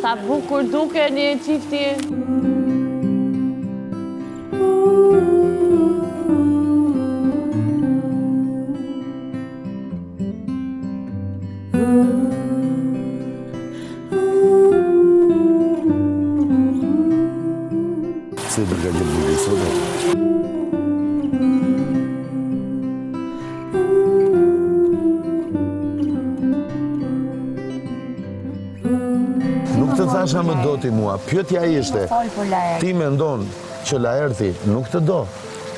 Sa bukur dukeni e qifti. Se përgatitur bukur sot. Nuk të thasha më do ti mua, pyetja ishte, ti mendon që Laerti nuk të do,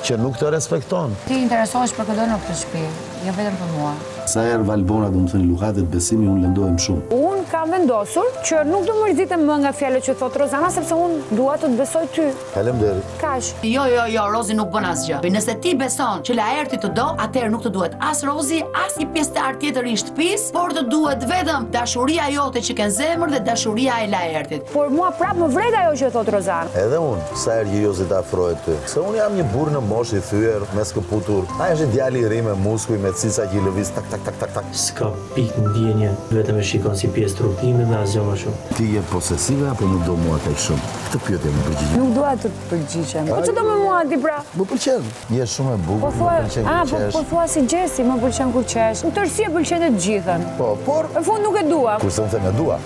që nuk të respekton. Ti interesohesh për këtë në këtë shtëpi, jo vetëm për mua. Sa herë Valbona do më thënë Lukatet besimi, unë lëndohem shumë. Unë kam vendosur që nuk do më rrizitem më nga fjalët që thot Rozana, sepse unë dua të të besoj ty. Faleminderit. Kaq. Jo, Rozi nuk bën asgjë. Nëse ti beson që Laerti të do, atëherë nuk të duhet as Rozi, as një pjesëtar tjetër i shtëpisë, por të duhet vetëm dashuria jote që ke në zemër dhe dashuria e Laertit. Por mua prap më vret ajo që thot Rozana. Edhe unë, sa herë Gjiriozi ta afrohet ty. Se unë jam një burr në moshë i thyer, me skëputur. Ai është djali i ri me muskuj, me cica që i lëviz tak. S'ka pikë ndjenje, vetëm e shikon si pjesë trupime dhe asgjë më shumë. Ti je posesive apo nuk do mua tek shumë? Këtë pyetje më përgjigj. Nuk dua të përgjigjem. Po ç'do me mua ti pra? Më pëlqen. Je shumë e bukur, më pëlqen kur qesh. Po thua si Gjesi, më pëlqen kur qesh. Në tërësi e pëlqen të gjithën. Po, por Në fund nuk e dua. kurse unë them e dua.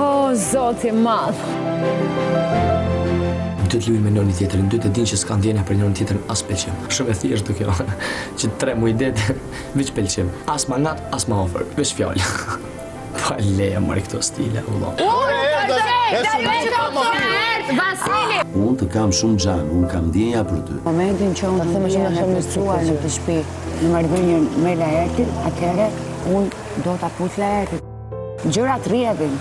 O, Zoti i madh. Dy të luajmë me njëri tjetrin, dy të dinë që s'ka ndjenja për njëri tjetrin as pëlqim. Shumë e thjeshtë kjo. Që 3 muaj det veç pëlqim. As ma nat, as ma ofër, veç fjalë. Pa leja mori këto stile, vëlla. Vasili. Unë të kam shumë xhan, unë kam ndjenja për ty. Momentin që unë them që na mësuar në këtë shtëpi, në marrëdhënien me Laertin, atëherë unë do ta puth Laertin. Gjërat rrjedhin.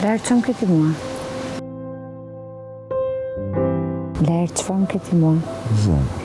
Laert, çfarë ke ti mua? Laert, çfarë ke ti mua? Zonë.